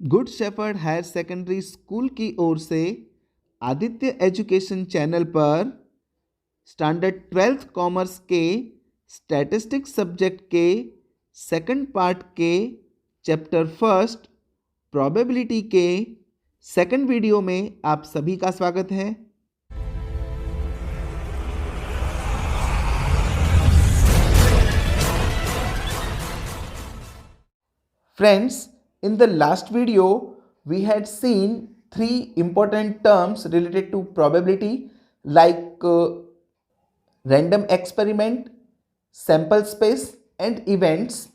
Good shepherd higher secondary school की ओर से आदित्य एजुकेशन चैनल पर स्टैंडर्ड 12th कॉमर्स के स्टैटिस्टिक्स सब्जेक्ट के सेकंड पार्ट के चैप्टर फर्स्ट प्रोबेबिलिटी के सेकंड वीडियो में आप सभी का स्वागत है। Friends, in the last video, we had seen three important terms related to probability like random experiment, sample space and events.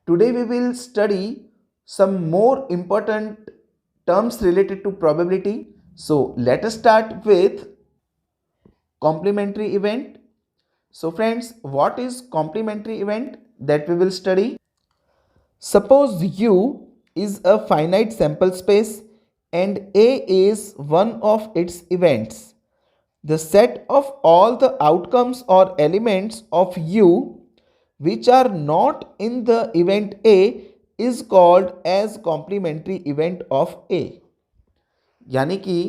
Today we will study some more important terms related to probability. So let us start with complementary event. So friends, what is complementary event that we will study? Suppose U is a finite sample space and A is one of its events. The set of all the outcomes or elements of U which are not in the event A is called as complementary event of A. यानी कि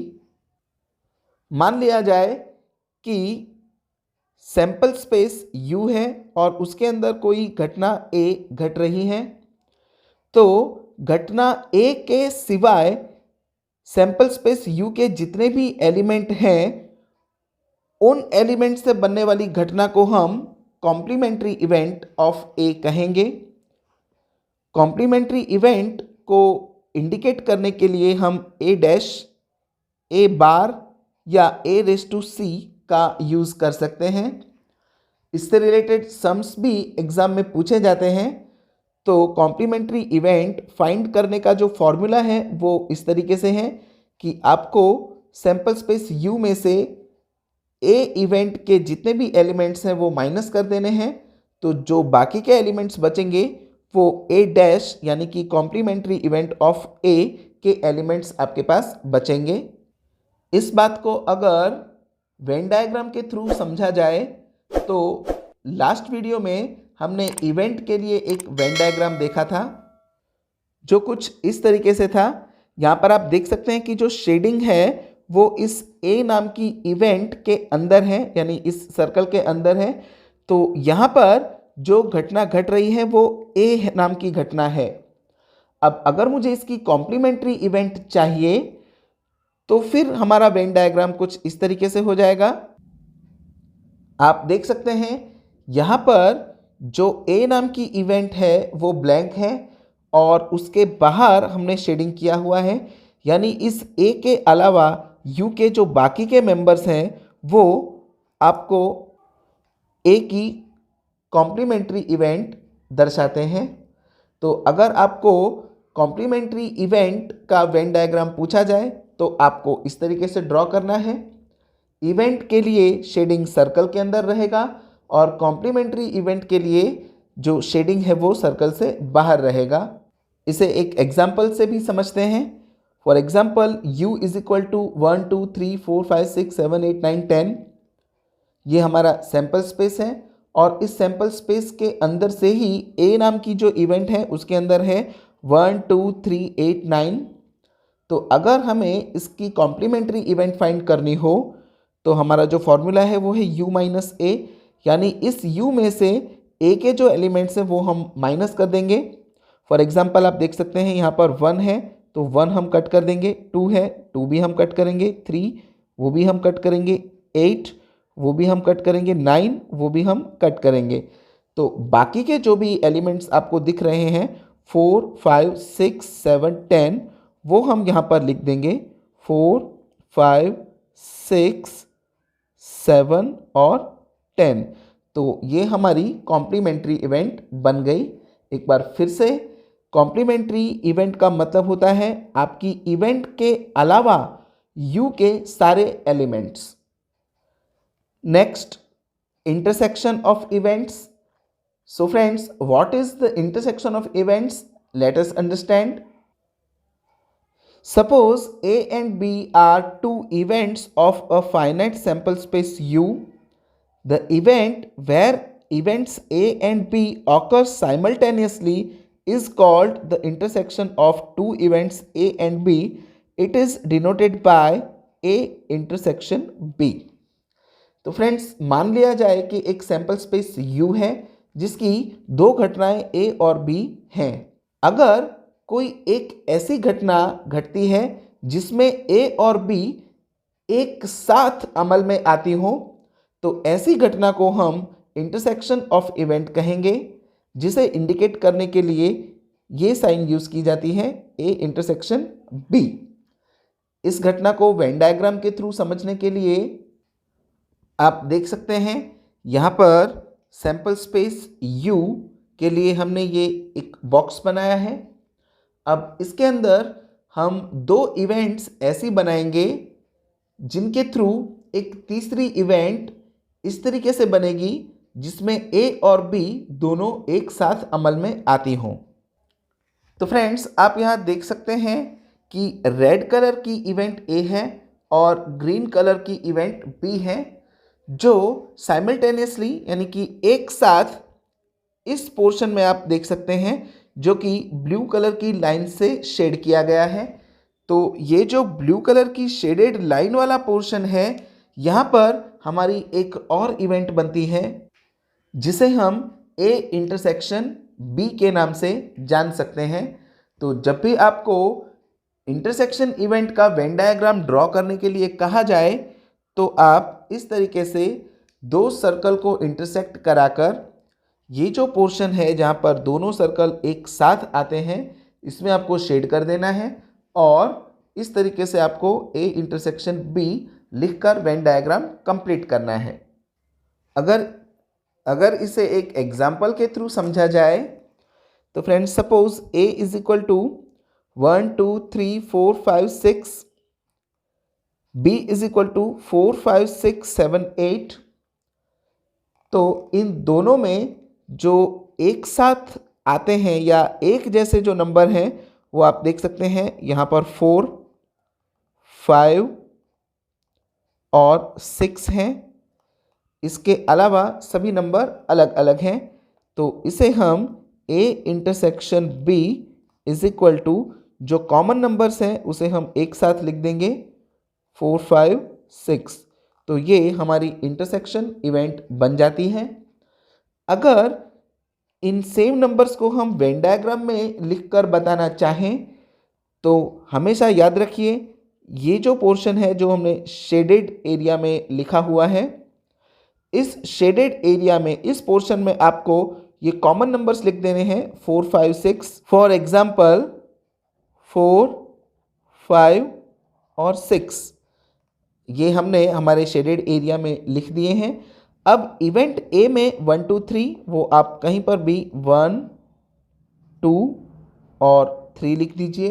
मान लिया जाए कि sample space U है और उसके अंदर कोई घटना A घट रही है, तो घटना ए के सिवाय सैंपल स्पेस यू के जितने भी एलिमेंट हैं उन एलिमेंट से बनने वाली घटना को हम कॉम्प्लीमेंट्री इवेंट ऑफ ए कहेंगे। कॉम्प्लीमेंट्री इवेंट को इंडिकेट करने के लिए हम ए डैश, ए बार या ए रेस टू सी का यूज कर सकते हैं। इससे रिलेटेड सम्स भी एग्जाम में पूछे जाते हैं। तो कॉम्प्लीमेंट्री इवेंट फाइंड करने का जो फॉर्मूला है वो इस तरीके से है कि आपको सैंपल स्पेस यू में से ए इवेंट के जितने भी एलिमेंट्स हैं वो माइनस कर देने हैं, तो जो बाकी के एलिमेंट्स बचेंगे वो ए डैश यानी कि कॉम्प्लीमेंट्री इवेंट ऑफ ए के एलिमेंट्स आपके पास बचेंगे। इस बात को अगर वेन डायग्राम के थ्रू समझा जाए तो लास्ट वीडियो में हमने इवेंट के लिए एक वेन डायग्राम देखा था जो कुछ इस तरीके से था। यहाँ पर आप देख सकते हैं कि जो शेडिंग है वो इस ए नाम की इवेंट के अंदर है, यानी इस सर्कल के अंदर है। तो यहाँ पर जो घटना घट रही है वो ए नाम की घटना है। अब अगर मुझे इसकी कॉम्प्लीमेंट्री इवेंट चाहिए तो फिर हमारा वेन डायग्राम कुछ इस तरीके से हो जाएगा। आप देख सकते हैं यहाँ पर जो ए नाम की इवेंट है वो ब्लैंक है और उसके बाहर हमने शेडिंग किया हुआ है, यानी इस ए के अलावा यू के जो बाकी के मेंबर्स हैं वो आपको ए की कॉम्प्लीमेंट्री इवेंट दर्शाते हैं। तो अगर आपको कॉम्प्लीमेंट्री इवेंट का वेन डायग्राम पूछा जाए तो आपको इस तरीके से ड्रॉ करना है। इवेंट के लिए शेडिंग सर्कल के अंदर रहेगा और कॉम्प्लीमेंट्री इवेंट के लिए जो शेडिंग है वो सर्कल से बाहर रहेगा। इसे एक एग्जाम्पल से भी समझते हैं। For example u is equal to 1 2 3 4 5 6 7 8 9 10, ये हमारा सैंपल स्पेस है और इस सैंपल स्पेस के अंदर से ही a नाम की जो इवेंट है उसके अंदर है 1 2 3 8 9। तो अगर हमें इसकी कॉम्प्लीमेंट्री इवेंट फाइंड करनी हो तो हमारा जो फॉर्मूला है वो है u माइनस ए, यानी इस u में से a के जो एलिमेंट्स हैं वो हम माइनस कर देंगे। फॉर एग्जांपल आप देख सकते हैं यहाँ पर 1 है तो 1 हम कट कर देंगे, 2 है 2 भी हम कट करेंगे, 3 वो भी हम कट करेंगे, 8 वो भी हम कट करेंगे, 9 वो भी हम कट करेंगे। तो बाकी के जो भी एलिमेंट्स आपको दिख रहे हैं 4 5 6 7 10 वो हम यहाँ पर लिख देंगे 4 5 6 7 और 10। तो ये हमारी कॉम्प्लीमेंट्री इवेंट बन गई। एक बार फिर से, कॉम्प्लीमेंट्री इवेंट का मतलब होता है आपकी इवेंट के अलावा यू के सारे elements. Next, intersection of events. So friends, what is the intersection of events? Let us understand. Suppose A and B are two events of a finite sample space U. The event where events A and B occur simultaneously is called the intersection of two events A and B. It is denoted by A intersection B. तो friends मान लिया जाए कि एक sample space U है जिसकी दो घटनाएं A और B हैं। अगर कोई एक ऐसी घटना घटती है जिसमें A और B एक साथ अमल में आती हो तो ऐसी घटना को हम इंटरसेक्शन ऑफ इवेंट कहेंगे, जिसे इंडिकेट करने के लिए ये साइन यूज की जाती है A इंटरसेक्शन B। इस घटना को वेन डायग्राम के थ्रू समझने के लिए आप देख सकते हैं यहाँ पर सैंपल स्पेस U के लिए हमने ये एक बॉक्स बनाया है। अब इसके अंदर हम दो इवेंट्स ऐसी बनाएंगे जिनके थ्रू एक तीसरी इवेंट इस तरीके से बनेगी जिसमें A और B दोनों एक साथ अमल में आती हों। तो फ्रेंड्स आप यहाँ देख सकते हैं कि रेड कलर की इवेंट A है और ग्रीन कलर की इवेंट B है, जो साइमल्टेनियसली यानी कि एक साथ इस पोर्शन में आप देख सकते हैं जो कि ब्लू कलर की लाइन से शेड किया गया है। तो ये जो ब्लू कलर की शेडेड लाइन वाला पोर्शन है, यहाँ पर हमारी एक और इवेंट बनती है जिसे हम A इंटरसेक्शन B के नाम से जान सकते हैं। तो जब भी आपको इंटरसेक्शन इवेंट का वेन डायग्राम ड्रॉ करने के लिए कहा जाए तो आप इस तरीके से दो सर्कल को इंटरसेक्ट कराकर ये जो पोर्शन है जहाँ पर दोनों सर्कल एक साथ आते हैं इसमें आपको शेड कर देना है और इस तरीके से आपको A इंटरसेक्शन B लिखकर वेन डायग्राम कंप्लीट करना है। अगर इसे एक एग्जाम्पल के थ्रू समझा जाए तो friends suppose A is equal to 1 2 3 4 5 6, B is equal to 4 5 6 7 8। तो इन दोनों में जो एक साथ आते हैं या एक जैसे जो नंबर हैं वो आप देख सकते हैं यहाँ पर 4 5 और 6 हैं। इसके अलावा सभी नंबर अलग अलग हैं। तो इसे हम A intersection B is equal to जो कॉमन नंबर्स हैं उसे हम एक साथ लिख देंगे 4 5 6। तो ये हमारी इंटरसेक्शन इवेंट बन जाती है। अगर इन सेम नंबर्स को हम वेन डायग्राम में लिखकर बताना चाहें तो हमेशा याद रखिए ये जो पोर्शन है जो हमने शेडेड एरिया में लिखा हुआ है, इस शेडेड एरिया में इस पोर्शन में आपको ये कॉमन नंबर्स लिख देने हैं 4 5 6। फॉर एग्जाम्पल 4 5 और 6 ये हमने हमारे शेडेड एरिया में लिख दिए हैं। अब इवेंट A में 1 2 3 वो आप कहीं पर भी 1 2 और 3 लिख दीजिए।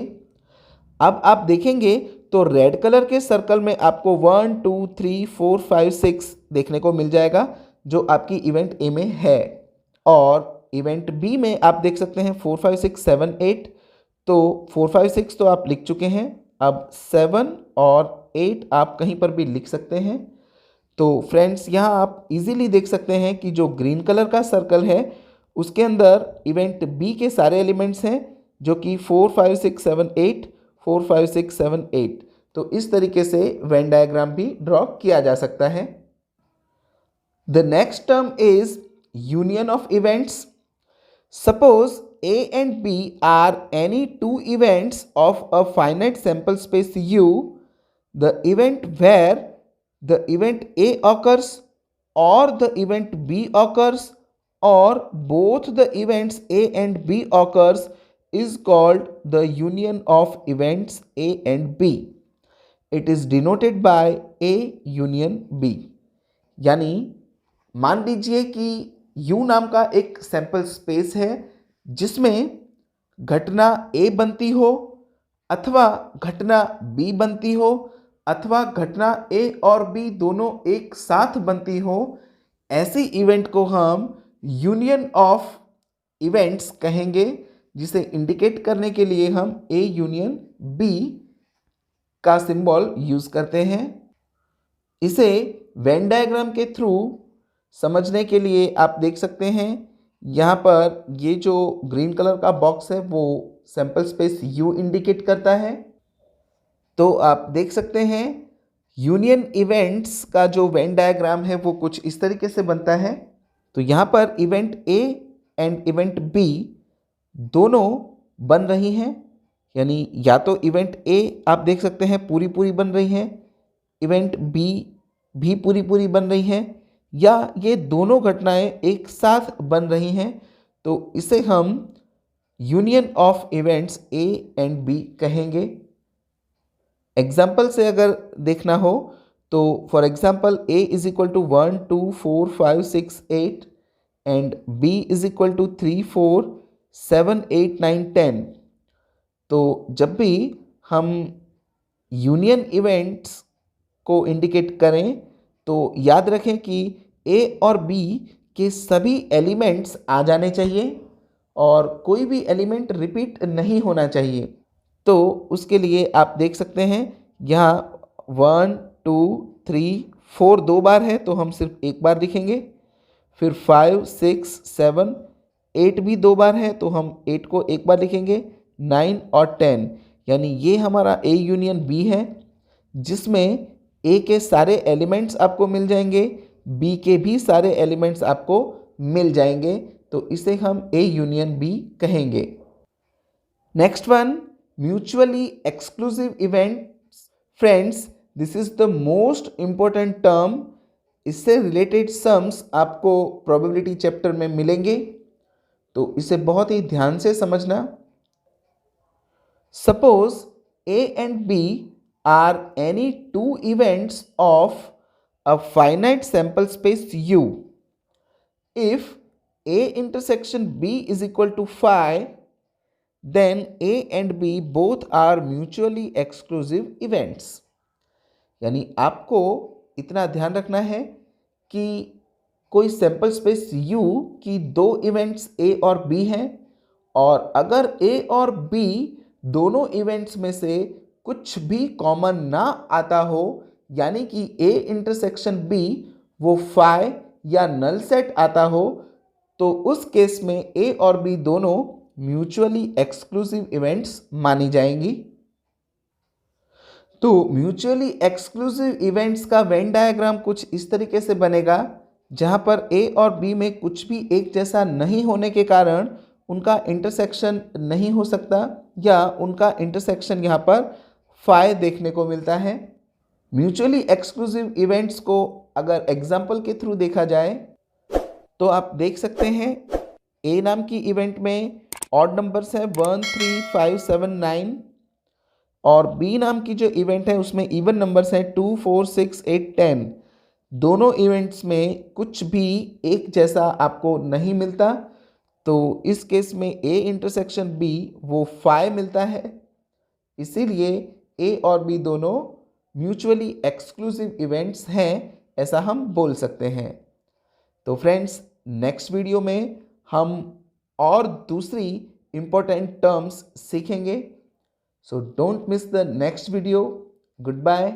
अब आप देखेंगे तो रेड कलर के सर्कल में आपको 1 2 3 4 5 6 देखने को मिल जाएगा जो आपकी इवेंट A में है। और इवेंट B में आप देख सकते हैं 4 5 6 7 8। तो 4 5 6 तो आप लिख चुके हैं, अब 7 और 8 आप कहीं पर भी लिख सकते हैं। तो फ्रेंड्स यहाँ आप इजीली देख सकते हैं कि जो ग्रीन कलर का सर्कल है उसके अंदर इवेंट B के सारे एलिमेंट्स हैं जो कि 4 5 6 7 8 4 5 6 7 8। तो इस तरीके से वेन डायग्राम भी ड्रॉ किया जा सकता है। The next term is union of events. Suppose A and B are any two events of a finite sample space U. The event where the event A occurs or the event B occurs or both the events A and B occurs is called the union of events A and B. It is denoted by A union B. यानी मान लीजिए कि U नाम का एक sample space है जिसमें घटना A बनती हो अथवा घटना B बनती हो अथवा घटना A और B दोनों एक साथ बनती हो, ऐसी इवेंट को हम यूनियन ऑफ इवेंट्स कहेंगे, जिसे इंडिकेट करने के लिए हम A यूनियन B का सिंबल यूज करते हैं। इसे वेन डायग्राम के थ्रू समझने के लिए आप देख सकते हैं यहाँ पर ये जो ग्रीन कलर का बॉक्स है वो सैंपल स्पेस यू इंडिकेट करता है। तो आप देख सकते हैं यूनियन इवेंट्स का जो वेन डायग्राम है वो कुछ इस तरीके से बनता है। तो यहाँ पर event A and event B दोनों बन रही हैं, यानी या तो इवेंट ए आप देख सकते हैं पूरी पूरी बन रही है, इवेंट बी भी पूरी पूरी बन रही है, या ये दोनों घटनाएं एक साथ बन रही हैं। तो इसे हम union of events A and B कहेंगे। एग्जाम्पल से अगर देखना हो तो for example A is equal to 1 2 4 5 6 8 and B is equal to 3 4 7 8 9 10। तो जब भी हम यूनियन इवेंट्स को इंडिकेट करें तो याद रखें कि ए और बी के सभी एलिमेंट्स आ जाने चाहिए और कोई भी एलिमेंट रिपीट नहीं होना चाहिए। तो उसके लिए आप देख सकते हैं यहाँ 1 2 3 4 दो बार है तो हम सिर्फ एक बार लिखेंगे, फिर 5 6 7 8 भी दो बार है तो हम 8 को एक बार लिखेंगे, 9 और 10, यानी ये हमारा ए यूनियन बी है जिसमें ए के सारे एलिमेंट्स आपको मिल जाएंगे, बी के भी सारे एलिमेंट्स आपको मिल जाएंगे। तो इसे हम ए यूनियन बी कहेंगे। Next one, mutually exclusive events. Friends, this is the most important term. इससे रिलेटेड सम्स आपको प्रोबेबिलिटी चैप्टर में मिलेंगे, तो इसे बहुत ही ध्यान से समझना। Suppose A and B are any two events of a finite sample space U. If A intersection B is equal to phi, then A and B both are mutually exclusive events. यानी आपको इतना ध्यान रखना है कि कोई sample space U की दो इवेंट्स A और B हैं और अगर A और B दोनों इवेंट्स में से कुछ भी कॉमन ना आता हो, यानी कि A इंटरसेक्शन B वो फाई या नल सेट आता हो, तो उस केस में A और B दोनों म्यूचुअली एक्सक्लूसिव इवेंट्स मानी जाएंगी। तो म्यूचुअली एक्सक्लूसिव इवेंट्स का वेन डायग्राम कुछ इस तरीके से बनेगा, जहां पर A और B में कुछ भी एक जैसा नहीं होने के कारण उनका इंटरसेक्शन नहीं हो सकता या उनका इंटरसेक्शन यहाँ पर फाई देखने को मिलता है। म्यूचुअली एक्सक्लूसिव इवेंट्स को अगर एग्जाम्पल के थ्रू देखा जाए तो आप देख सकते हैं ए नाम की इवेंट में ऑड नंबर्स है 1 3 5 7 9 और बी नाम की जो इवेंट है उसमें इवन नंबर्स हैं 2 4 6 8 10। दोनों इवेंट्स में कुछ भी एक जैसा आपको नहीं मिलता, तो इस केस में ए इंटरसेक्शन बी वो फाई मिलता है, इसीलिए ए और बी दोनों म्यूचुअली एक्सक्लूसिव इवेंट्स हैं, ऐसा हम बोल सकते हैं। तो फ्रेंड्स, नेक्स्ट वीडियो में हम और दूसरी इंपॉर्टेंट टर्म्स सीखेंगे। So don't miss the next video. Good bye.